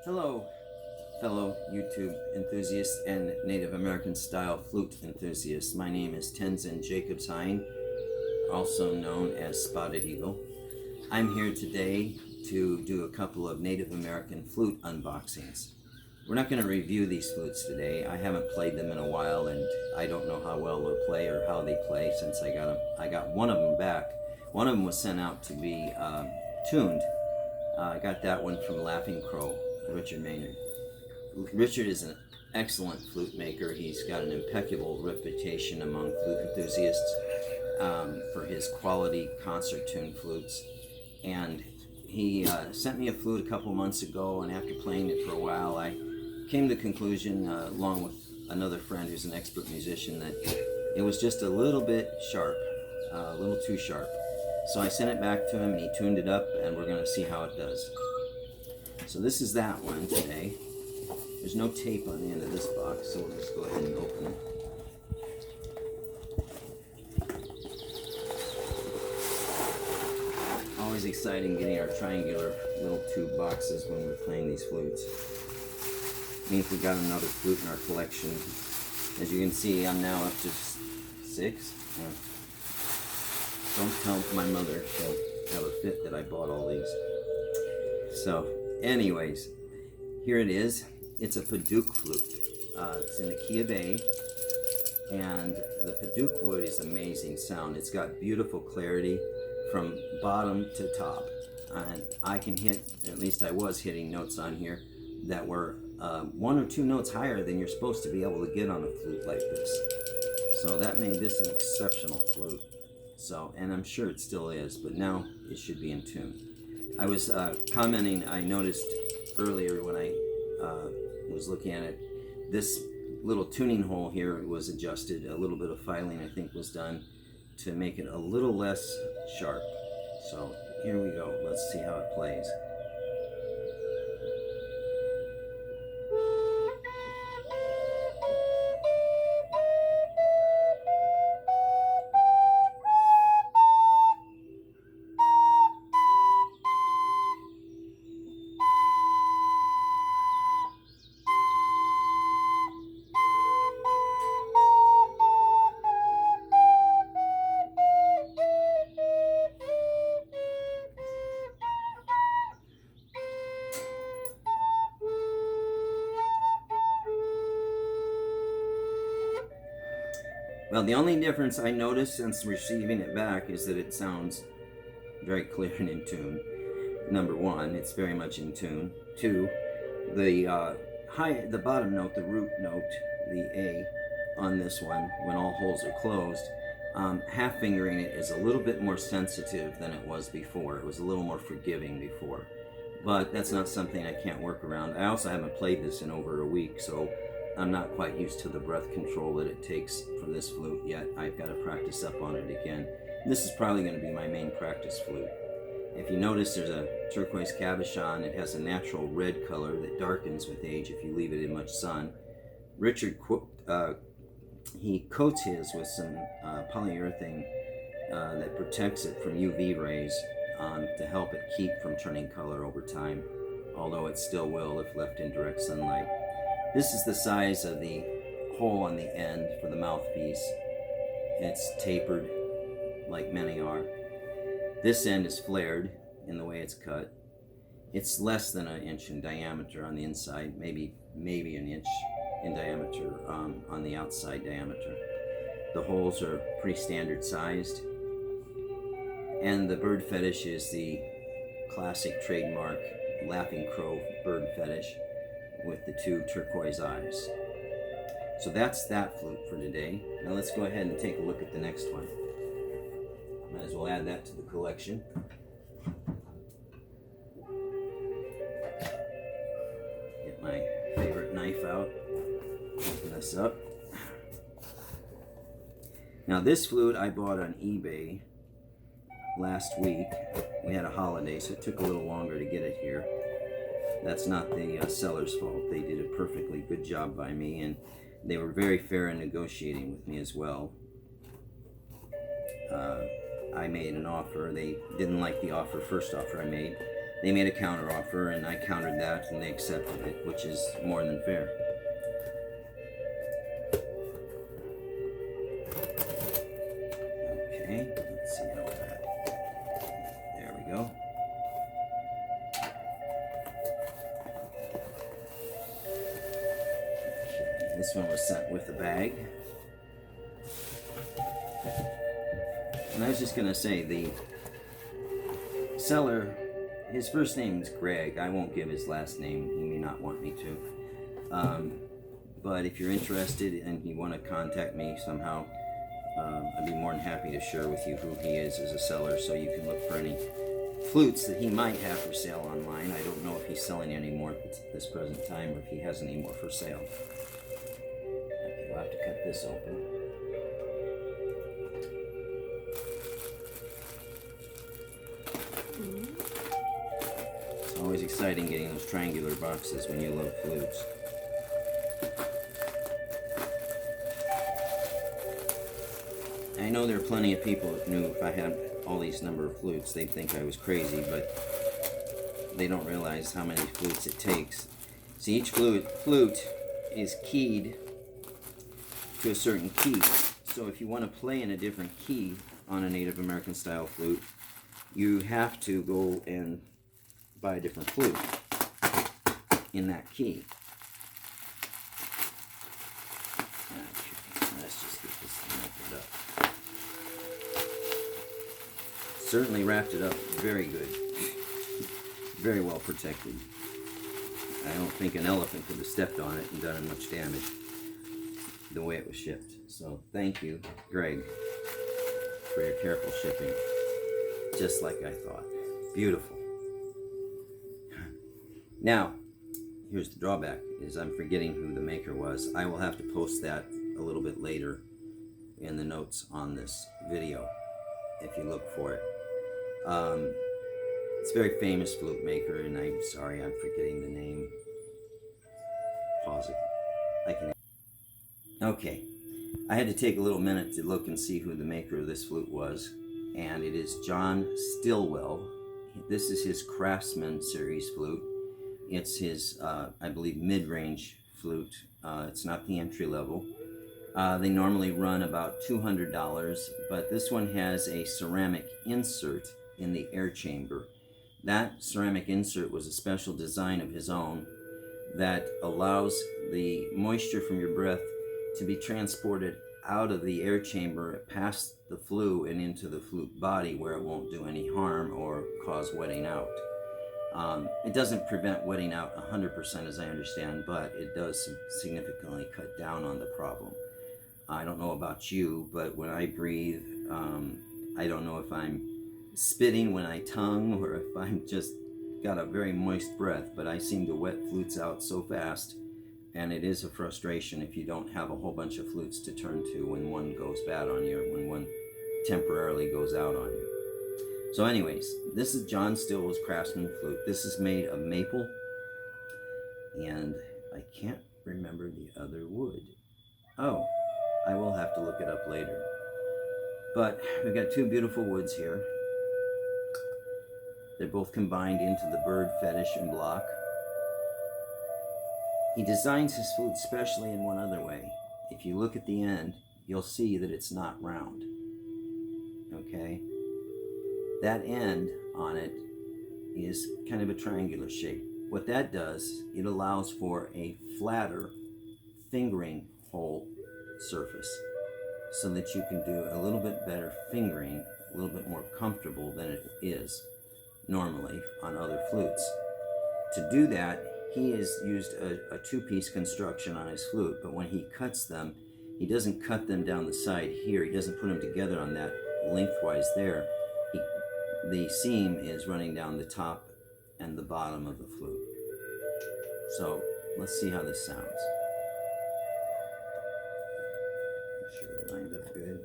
Hello, fellow YouTube enthusiasts and Native American style flute enthusiasts. My name is Tenzin Jacobs-Hein, also known as Spotted Eagle. I'm here today to do a couple of Native American flute unboxings. We're not going to review these flutes today. I haven't played them in a while, and I don't know how well they'll play or how they play since I got them. I got one of them back. One of them was sent out to be tuned. I got that one from Laughing Crow, Richard Maynard. Richard is an excellent flute maker. He's got an impeccable reputation among flute enthusiasts for his quality concert-tuned flutes. And he sent me a flute a couple months ago, and after playing it for a while, I came to the conclusion, along with another friend who's an expert musician, that it was just a little bit sharp, a little too sharp. So I sent it back to him, and he tuned it up, and we're going to see how it does. So this is that one today. There's no tape on the end of this box, so we'll just go ahead and open it. Always exciting getting our triangular little tube boxes when we're playing these flutes. Means we got another flute in our collection. As you can see, I'm now up to 6. Don't tell my mother, she'll have a fit that I bought all these. So, anyways, here it is. It's a Padauk flute. It's in the key of A, and the Padauk wood is amazing sound. It's got beautiful clarity from bottom to top, and I can hit, at least I was hitting notes on here that were 1 or 2 notes higher than you're supposed to be able to get on a flute like this. So that made this an exceptional flute. So, and I'm sure it still is, but now it should be in tune. I was commenting, I noticed earlier when I was looking at it, this little tuning hole here was adjusted. A little bit of filing, I think, was done to make it a little less sharp. So here we go. Let's see how it plays. Well, the only difference I noticed since receiving it back is that it sounds very clear and in tune. Number 1, it's very much in tune. 2, the bottom note, the root note, the A on this one, when all holes are closed, half fingering it is a little bit more sensitive than it was before. It was a little more forgiving before. But that's not something I can't work around. I also haven't played this in over a week, so I'm not quite used to the breath control that it takes for this flute yet. I've got to practice up on it again. This is probably going to be my main practice flute. If you notice, there's a turquoise cabochon. It has a natural red color that darkens with age if you leave it in much sun. Richard, he coats his with some polyurethane that protects it from UV rays to help it keep from turning color over time, although it still will if left in direct sunlight. This is the size of the hole on the end for the mouthpiece. It's tapered like many are. This end is flared in the way it's cut. It's less than 1 inch in diameter on the inside, maybe 1 inch in diameter on the outside diameter. The holes are pretty standard sized. And the bird fetish is the classic trademark Laughing Crow bird fetish with the 2 turquoise eyes. So that's that flute for today. Now let's go ahead and take a look at the next one. Might as well add that to the collection. Get my favorite knife out. Open this up. Now this flute I bought on eBay last week. We had a holiday, so it took a little longer to get it here. That's not the seller's fault. They did a perfectly good job by me, and they were very fair in negotiating with me as well. I made an offer. They didn't like the first offer I made. they made a counter offer, and I countered that, and they accepted it, which is more than fair. Okay, let's see how that. There we go. Okay, this one was sent with a bag. And I was just gonna say, the seller, his first name is Greg. I won't give his last name. He may not want me to. But if you're interested and you want to contact me somehow, I'd be more than happy to share with you who he is as a seller, so you can look for any flutes that he might have for sale online. I don't know if he's selling any more at this present time, or if he has any more for sale. Okay, we'll have to cut this open. It's always exciting getting those triangular boxes when you love flutes. I know there are plenty of people that knew if I had all these number of flutes, they'd think I was crazy, but they don't realize how many flutes it takes. See, each flute is keyed to a certain key. So if you want to play in a different key on a Native American style flute, you have to go and buy a different flute in that key. Okay, let's just get this thing opened up. Certainly wrapped it up very good. Very well protected. I don't think an elephant could have stepped on it and done much damage the way it was shipped. So thank you, Greg, for your careful shipping. Just like I thought. Beautiful. Now, here's the drawback, is I'm forgetting who the maker was. I will have to post that a little bit later in the notes on this video, if you look for it. It's a very famous flute maker, and I'm sorry, I'm forgetting the name. Pause it. I can. Okay, I had to take a little minute to look and see who the maker of this flute was, and it is John Stillwell. This is his Craftsman series flute. It's his, I believe, mid-range flute. It's not the entry level. They normally run about $200, but this one has a ceramic insert in the air chamber. That ceramic insert was a special design of his own that allows the moisture from your breath to be transported out of the air chamber past the flue and into the flute body, where it won't do any harm or cause wetting out. It doesn't prevent wetting out 100%, as I understand, but it does significantly cut down on the problem. I don't know about you, but when I breathe, I don't know if I'm spitting when I tongue or if I'm just got a very moist breath, but I seem to wet flutes out so fast, and it is a frustration if you don't have a whole bunch of flutes to turn to when one goes bad on you, or when one temporarily goes out on you. So anyways, this is John Stillwell's Craftsman flute. This is made of maple, and I can't remember the other wood. Oh, I will have to look it up later. But we've got two beautiful woods here. They're both combined into the bird fetish and block. He designs his flute specially in one other way. If you look at the end, you'll see that it's not round. Okay? That end on it is kind of a triangular shape. What that does, it allows for a flatter fingering hole surface, so that you can do a little bit better fingering, a little bit more comfortable than it is normally on other flutes. To do that, he has used a two-piece construction on his flute, but when he cuts them, he doesn't cut them down the side here. He doesn't put them together on that lengthwise there. The seam is running down the top and the bottom of the flute. So let's see how this sounds. Make sure it lines up good.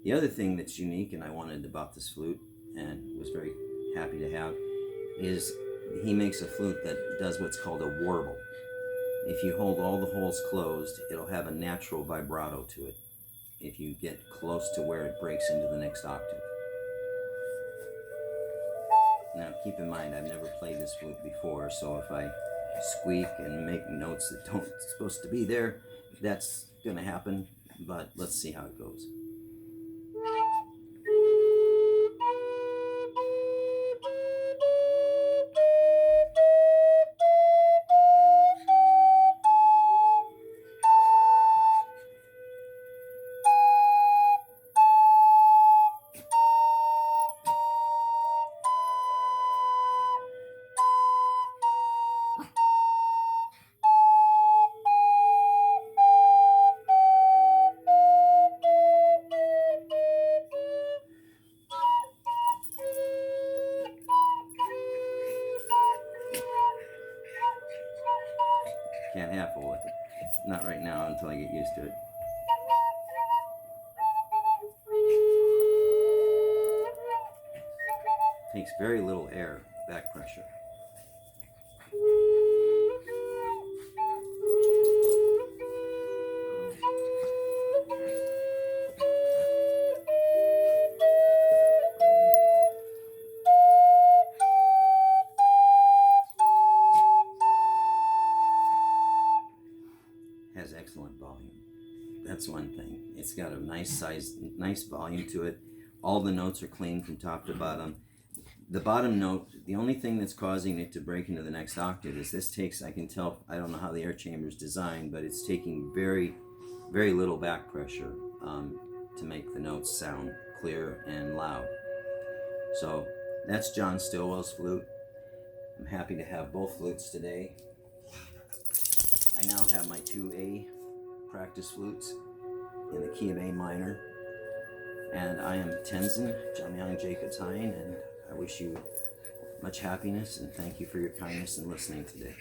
The other thing that's unique, and I wanted about this flute, and was very happy to have, is he makes a flute that does what's called a warble. If you hold all the holes closed, it'll have a natural vibrato to it. if you get close to where it breaks into the next octave. Now keep in mind, I've never played this flute before, so if I squeak and make notes that don't supposed to be there, that's going to happen, but let's see how it goes. Can't half-fool with it. Not right now until I get used to it. Takes very little air, back pressure. Has excellent volume. That's one thing. It's got a nice size, nice volume to it. All the notes are clean from top to bottom. The bottom note, the only thing that's causing it to break into the next octave is this takes, I can tell, I don't know how the air chamber is designed, but it's taking very, very little back pressure to make the notes sound clear and loud. So that's John Stillwell's flute. I'm happy to have both flutes today. I now have my 2A practice flutes in the key of A minor. And I am Tenzin, Jacobs-Hein, and I wish you much happiness and thank you for your kindness in listening today.